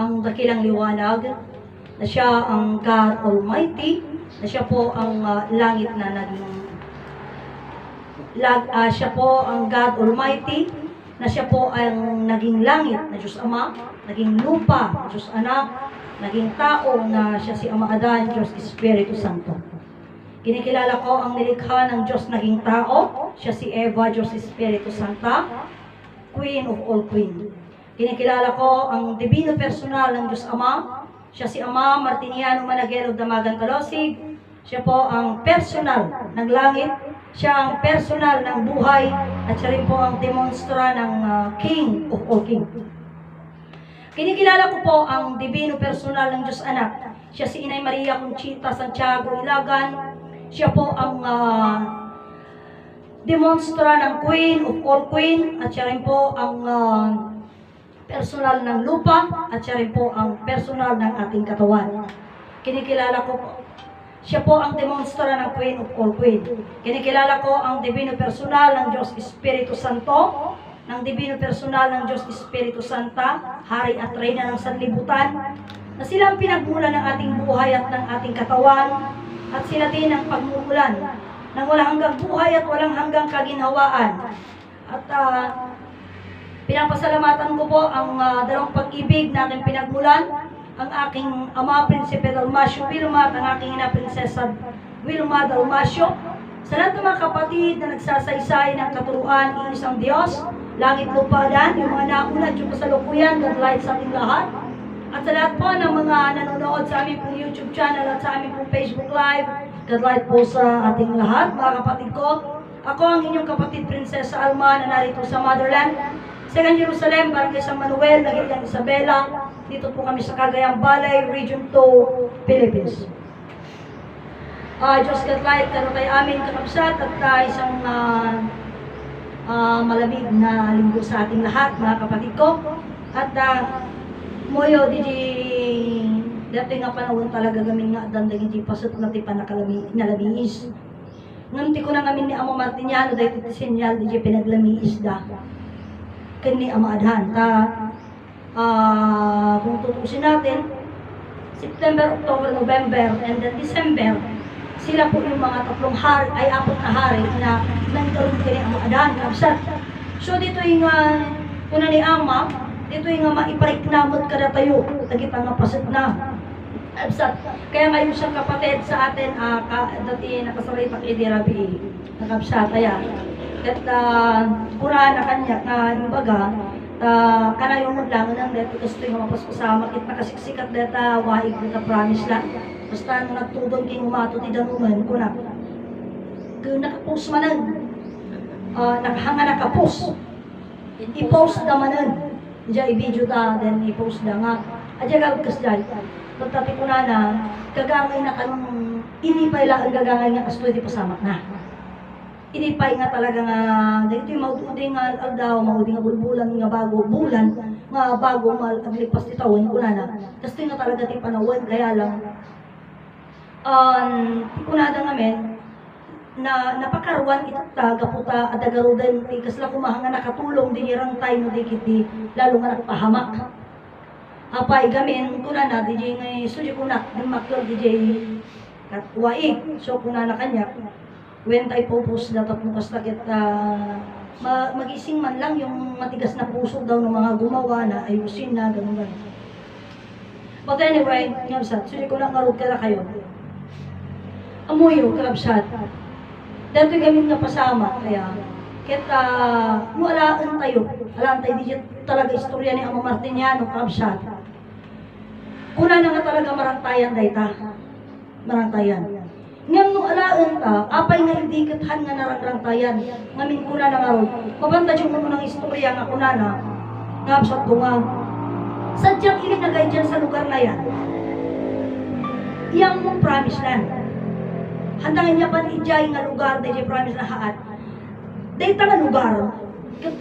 ang dakilang liwanag, na siya ang God Almighty, na siya po ang langit na naging siya po ang God Almighty, na siya po ang naging langit na Diyos Ama, naging lupa na Diyos Anak, naging tao na siya si Ama Adan, Diyos Espiritu Santo. Kinikilala ko ang nilikha ng Diyos naging tao, siya si Eva, Diyos Espiritu Santa, Queen of all Queen. Kinikilala ko ang divino personal ng Diyos Ama, siya si Ama Martiniano Managuero Damagan Talosig, siya po ang personal ng langit, siya ang personal ng buhay, at siya rin po ang demonstra ng King of all King. Kinikilala ko po ang divino personal ng Diyos Anak, siya si Inay Maria Conchita Santiago Ilagan, siya po ang demonstra ng Queen of all Queen, at siya rin po ang personal ng lupa, at siya rin po ang personal ng ating katawan. Kinikilala ko po, siya po ang demonstra ng Queen of all Queen. Kinikilala ko ang divino personal ng Diyos Espiritu Santo, ng divino personal ng Diyos Espiritu Santa, Hari at Reyna ng Sanlibutan, na sila ang pinagmulan ng ating buhay at ng ating katawan, at sila din ang pagmumulan ng walang hanggang buhay at walang hanggang kaginhawaan. At pinapasalamatan ko po ang dalawang pag-ibig na aking pinagmulan, ang aking ama, Prinsipe Dalmasio Vilma, at ang aking ina, Prinsesa Vilma Dalmasio. Sa lahat ng mga kapatid na nagsasaysay ng katuruan, iisang Diyos, langit lupa dan, yung mga nauna, yung kasalukuyan, God light sa ating lahat. At sa lahat po ng mga nanonood sa aming pong YouTube channel at sa aming pong Facebook Live, God light po sa ating lahat, mga kapatid ko. Ako ang inyong kapatid, Prinsesa Alma, na narito sa Motherland, Second Jerusalem, Barangay San Manuel, Nagilian Isabela. Dito po kami sa Cagayan Valley, Region 2, Philippines. Diyos God light, kano tayo amin kakabsat, at isang malamig na linggo sa ating lahat, mga kapatid ko. At moyo, dati nga panahon talaga gamin nga dandang hindi pasot na ti nalamiis. Nganti ko na ngamin ni Amo Martiniano dahil iti senyal di pinaglamiis da. Kani Ama Adhan. Kung tutusin natin, September, October, November, and then December, sila po yung mga tatlong hari, ay apat na hari na nagkaroon kini Ama Adhan. So dito yung una ni Ama, dito yung maipariknamot kada tayo, tagit ang pasit na. Kaya ngayon siyang kapatid sa atin, dati nakasabay pa kay Dirabi, nakabsat, ayan. At kuraan na kanya, imbaga, kana yung maglangan ng dito, gusto yung mapasko sa makit nakasiksikat dito, waig dito, promise lang. Basta nung nagtudong king umato ti danuman, kuna. Kung nakapos manan, nakahanga nakapos, i-post damanan. Diyan i-video ta, then i-post na nga. Adya gagawin dyan. Pagtati ko na, gagangay na kanong, inipay lang ang gagangay nga kasto, di pasamak na. Inipay nga talaga nga, dito yung mauding nga aldaw, mauding nga bulbulan nga bago, bulan, nga bago maglipas ti tawin ko na. Kasi nga talaga ti panawin, kaya lang, kunada ngamin, na napakaruan ita gaputa at agarudan ti kasla kumahanga nakatulong di irang tayo no di kiti lalo nga nakapahamak apay gamin kuna na di ngay studio kuna ng maklo di katwaig so kuna na kanya when tayo pupus dapat mo kastakit magising man lang yung matigas na puso daw ng mga gumawa na ayusin na ganun. But anyway, ngabsat studio kuna ngarog kala kayo amuyo kalabsat. Dati gamin nga pasama, kaya walaan tayo. Alam tayo, di talaga istorya ni Ama Martiniano, kabsat. Kuna na nga talaga marantayan dayta. Marantayan. Ngam no alaan ta, apay nga hindi kathan nga narantayan. Ngamin kuna na nga ron. Mabantad yung mga ng istorya nga kuna na, kabsat ko nga. Sadyang ilinagay dyan sa lugar na yan. Iyang mong promise land. Handangin niya pa ni Ijay nga lugar, dahil promise na haat. Dahil nga lugar,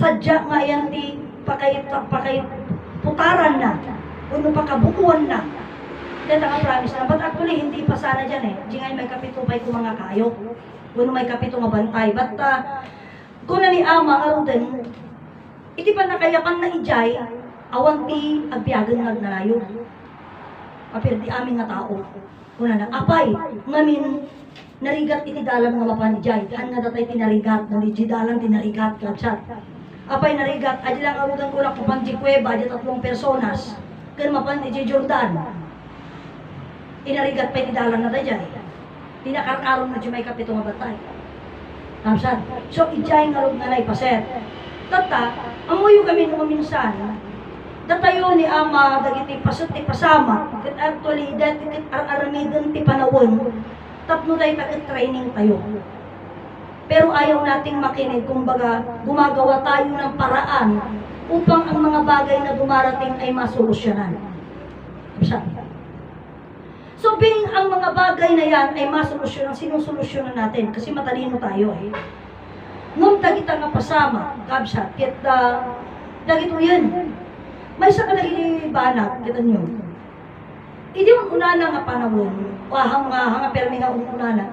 sadya nga yan di pakay putaran na, uno pakabukuan na. Dahil nga promise na, but actually hindi pa sana dyan eh. Di nga may kapito pa'y kung mga kayo, uno may kapito nga bantay. But kung na ni Ama, arudan, iti pa nakayapan na Ijay, Awan ti agbiagan nga nalayo. Apir di amin nga tao. Una na, apay, ngamin, narigat iti dalan nga mapanijay. Han nga datay tinarigat, naliji dalan tinarigat, kapsat. Apay narigat, adi lang arugan ko lang kupanji kuweba, adi 3 personas. Kaya mapanijay Jordan. Inarigat pa iti dalan na dayay. Tinakarkaron na may kapito nga batay. Kapsat. So, ijay nga rog nga naipaset. Tata, amuyo kami nung minsan, datayo ni ama dagiti pasut ti pasama ket actually dati ket aramidon ti panawon tapno tayo training tayo pero ayaw nating makinig kumbaga gumagawa tayo ng paraan upang ang mga bagay na dumarating ay masolusyonan. So being ang mga bagay na yan ay masolusyonan, sinusolusyonan natin kasi matalino tayo eh. Nung dagita nga pasama kabsat ket dagito yan may sa kanaging banat, kita nyo. Hindi yung unana nga panahon, hanga permi nga unana,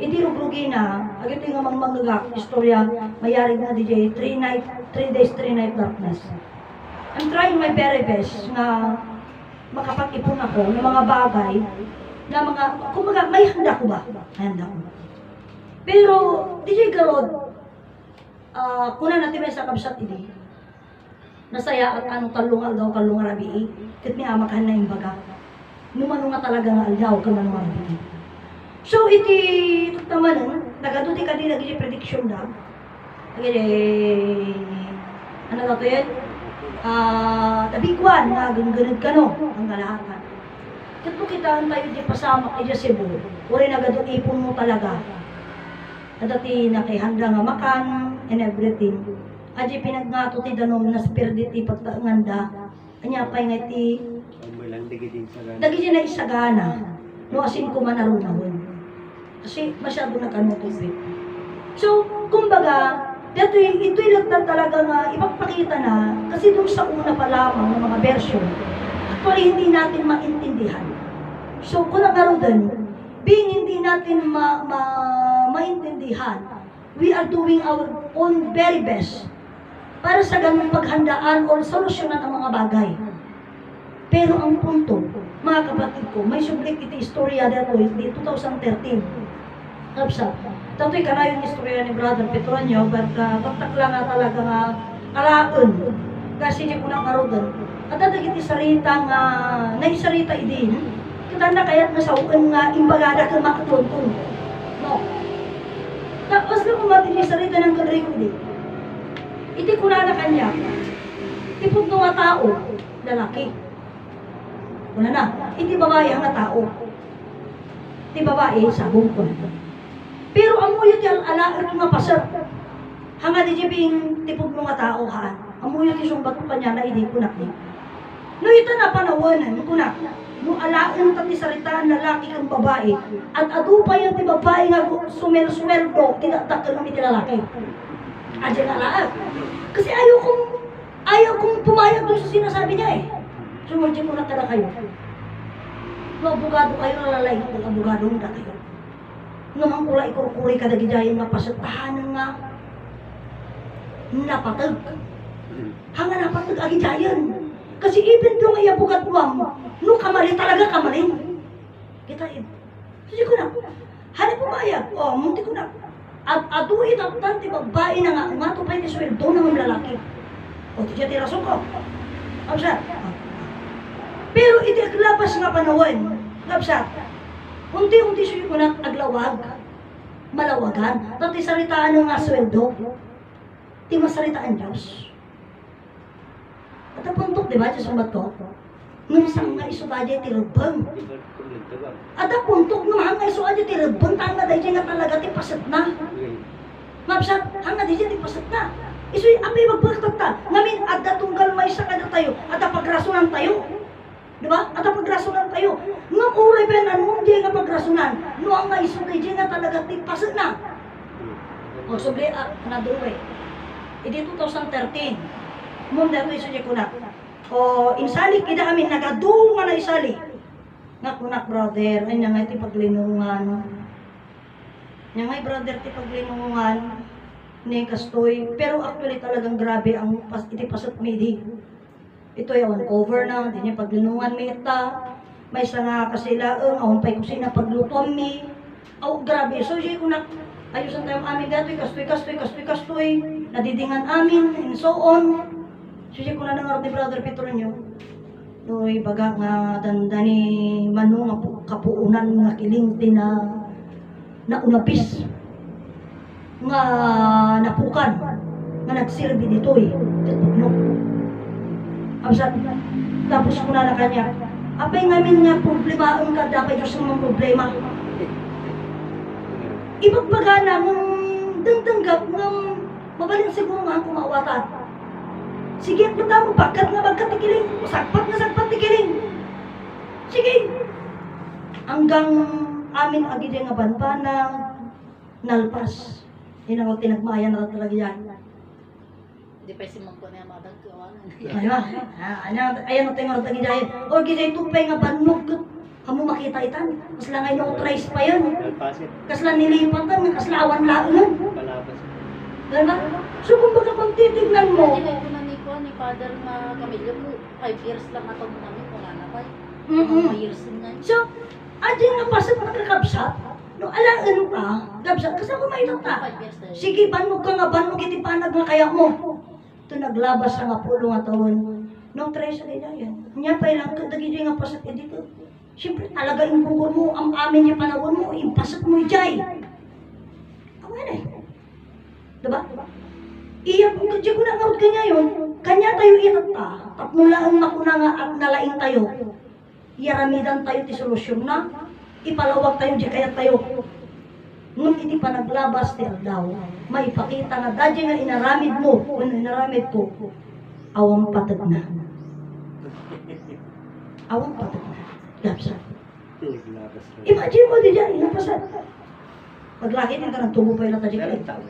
hindi rugrugi na, agito yung mga istorya, mayari na DJ, 3 days, 3 night darkness. I'm trying my very best na makapag-ipon ako ng mga bagay, na mga, kumbaga, may handa ko ba? May handa ko. Pero, DJ Garod, kuna natin may sa kabsat hindi, nasaya at anong talungal daw kalungal rabii. Kat ni amakahan na yung baga. Numano nga talaga nga aldaw kalungal rabii. So iti naman, nagaduti ka din naging prediction na. Ano na to yan? Tabigwan na ganun ka no, ang galahatan. Kat mo kita tayo di pasama kay Cebu. Uri nagadot ipon mo talaga. Dati na kay handa nga makan and everything. Aji pinagnato ti danom na spirit ti pagtanganda. Anya pay nga ti dagi na isagana. No asin ko man arunahon. Kasi masyado nagano tubig. So, kumbaga, ito'y lang talaga nga ipagpakita na kasi doon sa una pa lamang ng mga version, actually hindi natin maintindihan. So, kung nakaroon being hindi natin maintindihan, we are doing our own very best para sa ganung paghandaan o solusyonan ang mga bagay. Pero ang punto, mga kapatid ko, may sublik iti istorya dito di 2013. Kapsa, tato'y ka na yung istorya ni Brother Petronio, but taktakla nga talaga nga alaon. Kasi di ko na karoon. At dadagiti sarita nga, naisarita idin, kita na kaya't nasauan nga imbagada ka makatuntun. No. Tapos na kung matindi sarita ng kadrigo din. Iti kuna na kanya, ipod nga tao, lalaki. Una na, iti babae ang tao. Iti babae, sabong ko. Pero amuyo ti alaot nga pasar. Hanga di jibing tipod nga tao ha. Amuyo ti sumbat ko kanya na hindi kunak ni. No ito na panawanan, kunak. No alaon ti saritaan lalaki kang babae. At adupay ang ti babae nga sumel-sumeldo, tinaktak kami ti lalaki. Adyan alaat. Kasi ayaw kong pumayag doon sa sinasabi niya eh. Sumudyan ko na kada kayo. No, abogado kayo, nalalay ko kung abogado na kayo. Naman kula ikurukuri kada gidayan nga pasatahanan nga napatag. Hanga napatag agidayan. Kasi even doon ay abogat mo, no kamali talaga kamali. Kita yun. Kasi ko na, hanip pumayag, munti ko na. At aduit ang tanti babae na nga, matupay ni sweldo ng mga lalaki. O, tiya tirason ko. Ang siya. Pero iti aglapas nga panawan, kapsat, unti-unti siya ko na aglawag, malawagan, dati saritaan nga sweldo, di masaritaan Diyos. At ang puntok, di ba, sa sumbat ko, nung sang nga isubadya tirubang. At ang puntok, nung hangga isubadya tirubang, tanga dahil nga talaga, tipasat na. Mapsat, hangga dahil ti pasat na. Isu'y, apay magpagtagta, namin, at datunggal may sa kada tayo, at pagrasunan tayo. Diba? At pagrasunan tayo. Nung uray pa yan, nung di nga pagrasunan, nung ang nga isugay, di nga talaga tipasat na. O, subli, naduwe. Iti 2013, mong dato isugay ko na. O, insali, kita kami, nagadungan na isali. Nga kunak, brother, ay nga iti paglinungan. Nga brother, iti paglinungan ni Kastoy. Pero actually talagang grabe ang iti pasat midi. Ito yung cover na, di niya paglinungan mita. May isa nga kasilaang, awang pa'y kusina paglutuan mi. Aw, grabe. So, siya ko na, ayusan tayong amin dati, kastoy, nadidingan amin, and so on. So, siya ko na nangarap ni Brother Petronio. Doy, baga nga, dandani, mano nga kapuunan nga kilingti na unapis. Nga napukan, nga nagsilbi dito'y, no. Tapos ko na kanya, apay ngamin nga problema ang kadapay Diyos ng mga problema. Ibagbaga na ng dangdanggap ng mabaling siguro nga ang kumawatan. Sige, punta mo, bagkat tikiling, sagpat tikiling. Sige. Hanggang amin agad nga banbana, nalpas. Yan ang tinagmaya na talaga yan. Di pa si Mangko na madang kawanan. Ayan ang tingnan ng gijay. O gijay tupay nga banog. Kamu makita itan. Kasla nga no-trace pa yun. Kasla nilipatan, kasla awan lang. Diba? So kung baga kung titignan mo. Hindi ko na ni Father na Camilo ko, 5 years lang atong namin kung ano pa. 5 years nga. So, adyan nga pasat nakakapsat. No, alaan ka, kapsat, kasi ako may ta. Sige, banog ka nga, banog itipanag nga kaya mo. Ito naglabas nga pulo nga taon. Nung try sa kaya yan. Niya pa ilang kadagili nga pasat dito. Siyempre talaga yung bukor mo, ang amin yung panahon mo, yung pasat mo jay. Ako yan eh. Diba? Iya, kung kadya ko na ngawad kanya yun, kanya tayo itata, tapnulaan makuna nga at nalaing tayo. Iyaramidan tayo ti solusyon na, ipalawag tayo di kaya tayo. Nung hindi pa naglabas ti daw, maipakita nga dadya nga inaramid mo, kung inaramid ko, awang patag na. Awang patag na. Lapsa. Imagine mo di dyan, inapasat. Paglaki din ka ng tubo pa yung natadya ka.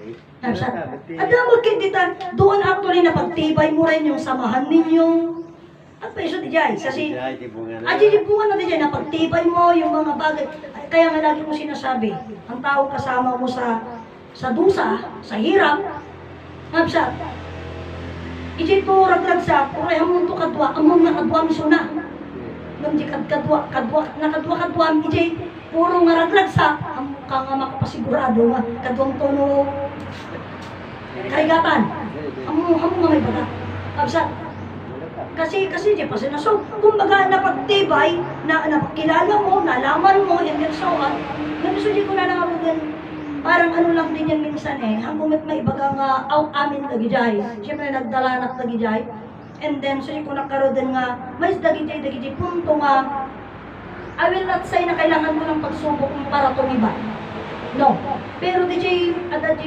Lapsa. Ada mo kintitan, doon actually napagtibay mo rin yung samahan ninyo. Ang peso di dyan, kasi di bunga na di dyan, napagtibay mo yung mga bagay. Kaya nga lagi mo sinasabi, ang tao kasama mo sa dusa, sa hirap, ngapsa, iti to ragragsa, kuray hamon to kadwa, among nakadwa misuna. Nung di kadwa, iti puro nga ragragsa, among ka nga makapasigurado nga, kadwang tono, karigatan, among nga may baga. Ngapsa, kasi di pa sila. So, kumbaga napagtibay, na napakilala mo, nalaman mo, and then so on. Nagsusulit ko na nangabugan, parang ano lang din yan minsan eh, hanggang may ibaga nga out amin dagijay. Siyempre nagdalanak dagijay. And then, sulit ko nagkaroon din nga, may dagijay, punto nga, I will not say na kailangan ko ng pagsubok para tumiba. No. Pero DJ,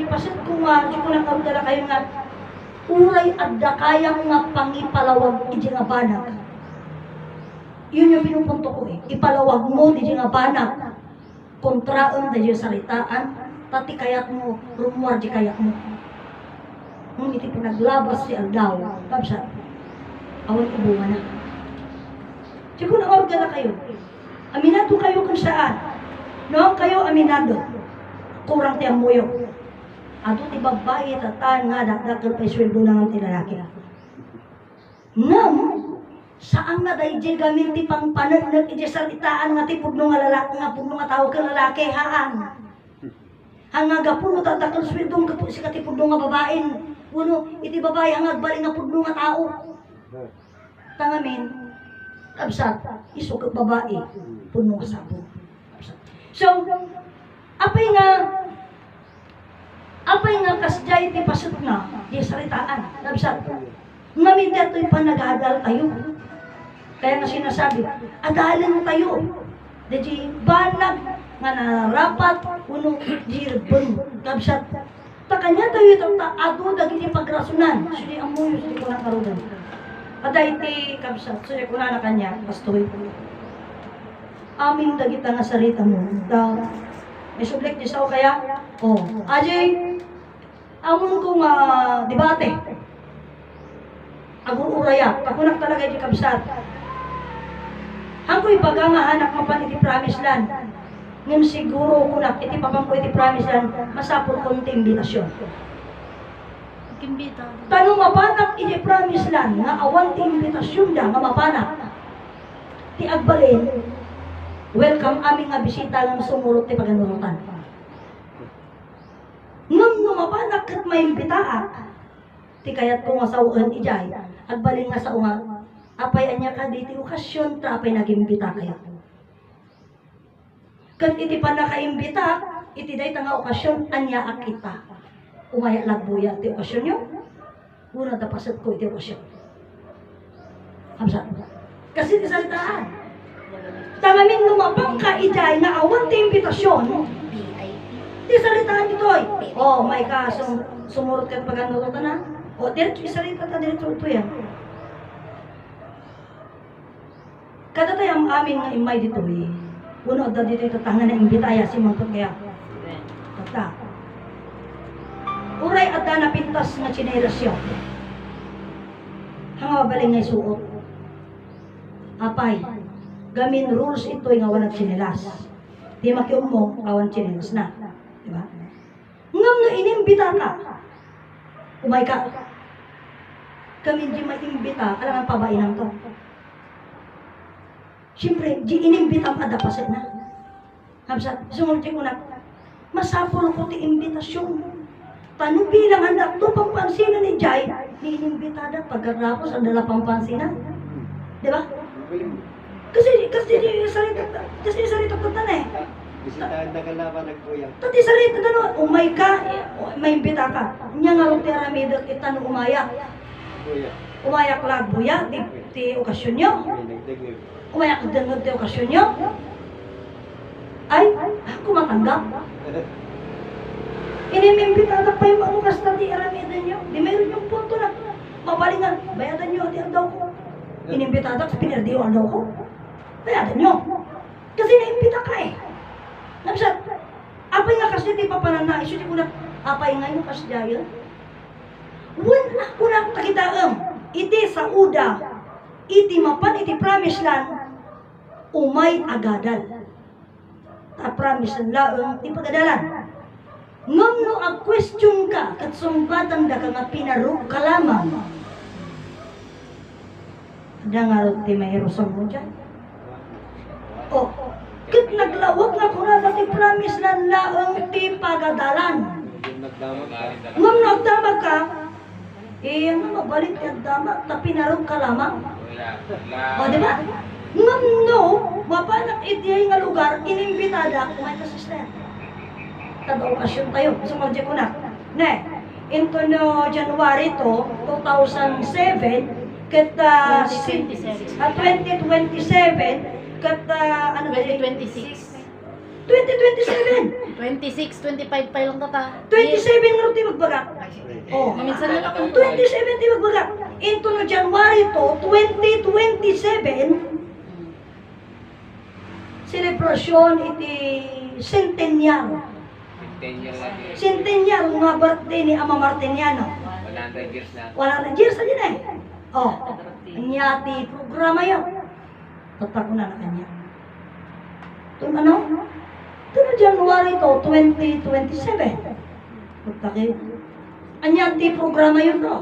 pasit ko nga, sulit ko nagkaroon dala kayo nga, uray at dakayang nga pangipalawag iti nga banag. Yun yung pinupunto ko eh. Ipalawag mo iti nga banag. Kontraan na yung salitaan, tati kayak mo, rumuar di kayak mo. Nung iti pinaglabas si Aldaw, kapsa, awan ibunga na. Siguro na na kayo. Aminado kayo kung saan. No, kayo aminado. Kurang tiyang muyo. Ato ti babae tatan nga dakdakkel pa sweldo nang ti lalaki. Ngam saan nga dayjay gamin ti pangpanagnek iti salitaan nga ti pudno nga lalaki nga pudno nga tawag ken lalaki haan. Hanga gapuno dadakkel sweldo nga si ti pudno nga babaen. Uno iti babae hanga bali nga pudno nga tao. Tangamin absat isuk babae pudno nga sabo. So apay nga kasjay ti pasut na, di salitaan, nabsat. Ngamin dito'y panag-aadal tayo. Kaya nga sinasabi, adalan tayo. Di banag, nga narapat, uno, jirbon, nabsat. Takanya tayo itong taado, dagiti pagrasunan. Suli ang muyo, suli ko na karugan. Aday ti, kabsat, suli ko na kanya, pastoy. Amin dagita nga sarita mo. May sublik di sao kaya? Oh, ajay, amon kong debate. Agung uraya, pakunak talaga di kabsat. Hangko'y baga nga anak mapan iti promise land. Ngem siguro kunak iti papangko iti promise land, masapul konti imbitasyon. Kimbita. Tanong mapanak iti promise land nga awan ti imbitasyon da nga mapanak. Ti agbalin, welcome aming nga bisita nga sumulot ti paganunutan. Ngam no mapanak kat maimbitaak, ti kayat ko nga sa uan ijay, agbalin nga sa unga, apay anya ka di ti okasyon ta apay nagimbita kayo. Kat iti pa nakaimbita, iti day nga okasyon, anya akita. Umaya lagbuya ti okasyon nyo. Una tapasat ko iti okasyon. Hamsa. Kasi ti salitaan. Tangamin lumapang ka ijay nga awan ti imbitasyon. Ti salitaan ito ay. Oh, may ka, sumurot ka pag-anuto ka na. O, diretso isalita ta diretso ito yan. Kada tayo ang amin nga imay dito eh. Uno da dito ito tangan na imbitaya si Mampot kaya. Tata. Uray at na pintas nga chinerasyon. Hanga baling nga isuot. Apay, gamin rules ito nga walang chinelas. Di makium mo, awan chinelas na. Diba? Ngam na inimbita ka. Umay ka. Kami di maimbita, alam ang pabainang to. Siyempre, di inimbita ang adapasin na. Hamsa, sumulti ko na, masapol ko ti imbitasyon. Tanong bilang anak to, pampansinan ni Jai, ni inimbitada pagkatapos ang dala pampansinan. Di ba? Kasi salita ko tan eh. Bisitahan na kalaban nagkuya. Tati salita tan umay ka, may imbita ka. Nya nga ug tiramidot itan umaya. Kuya. Umayak lagbuya ti okasyon nyo. Nagdagdag. Umayak dengod ti okasyon nyo. Ay, ako matanggap. Inimimbitada pa yung mga kasta di aramidan nyo. Di mayroon yung punto na mabalingan. Bayadan nyo ati ang daw ko. Inimbitada sa pinardiyo ang daw ko. Bayadan nyo. Kasi naimbita ka eh. Nabisat, apay nga kasi di pa pananais. Di ko na, apay nga yung kasya yun. Wala ko na takitaam. Iti sa uda. Iti mapan, iti promise land. Umay agadal. Ta promise lang, iti pagadalan. Ngam no ag-question ka, kat sumbatan da ka nga pinarug ka lamang. Da nga rin ti may erosong mo dyan. O, kat naglawag nga ko na ti promise na laang ti pagadalan. Ngam no agdamag ka, ano mabalik ti agdamag, ta pinarug ka lamang. O, di ba? Ngam no, mapanak iti nga lugar, inimbitada kung ay kasisten. Tada okasyon tayo. So, magdi ko na. Ne, into no January to, 2007, kat 2027, kat ano ba? 2026. 2027! 26, 25 pa lang tata. 27 nga ti magbagak. Oh, Minsan na ako. 27 ti magbagak. Into no January to, 2027, celebration iti centennial. Centennial nga birthday ni Ama Martiniano. 100 years na. 100 years na din eh. Oh, kanya ti programa yun. Tatak ko na kanya. Ito ano? Ito na January to, 2027. Tatak Anya ti programa yun to.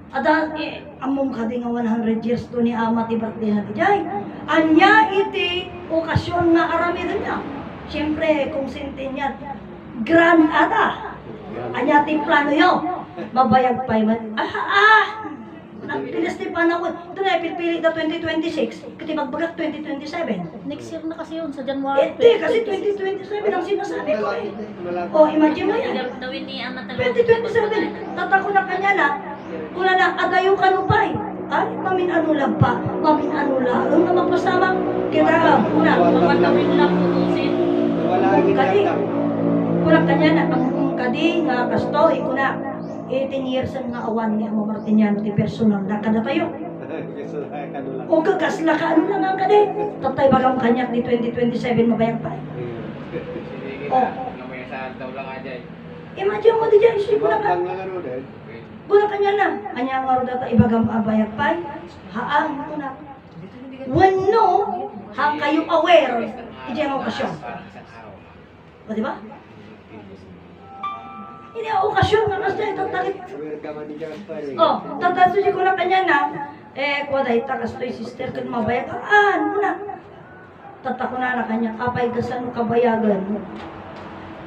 Ada among kadi nga 100 years to ni Ama ti birthday na ti Jai. Anya iti okasyon nga aramidan niya. Siyempre, kung centennial, grand ata. Anya ti plano yun. Mabayag pa yun. Nagpilis ni panahon. Ito na, pipili na 2026. Kasi magbagak 2027. Next year na kasi yun, sa January. Hindi, kasi 2027 ang sinasabi ko eh. O, imagine mo yan. 2027, tatako na kanya na. Kung na adayo ka nupay. Ay, mamin ano lang pa. Mamin ano lang. Ang naman pasama. Kita, una. Mamin lang putusin. Wala agad Kadi. lang. Kuna kanya na. Ang kadi nga kastoy. Kuna. 18 years ang nga awan ni Ama Martiniano. Ti personal na kada tayo. Gusto na kanula. O kagasla ka. Ano lang ang kadi. Tatay bagang kanyak ni 2027 mabayang pa. Oh. Imagine mo di dyan. Isip ko na ka. Kuna kanya na. Kanya nga ro data ibagam abayag pa. Haang ito na. When no, hang kayo aware. Iti ang okasyon. O diba? Ini ang okasyon nga kasi ito takit. Sabi ka man niya pa rin. Oh, tataso ko na kanya na. Kuha dahil kastoy sister kan mabayag. Muna. Tatako na kanya kapay gasan mo kabayagan mo.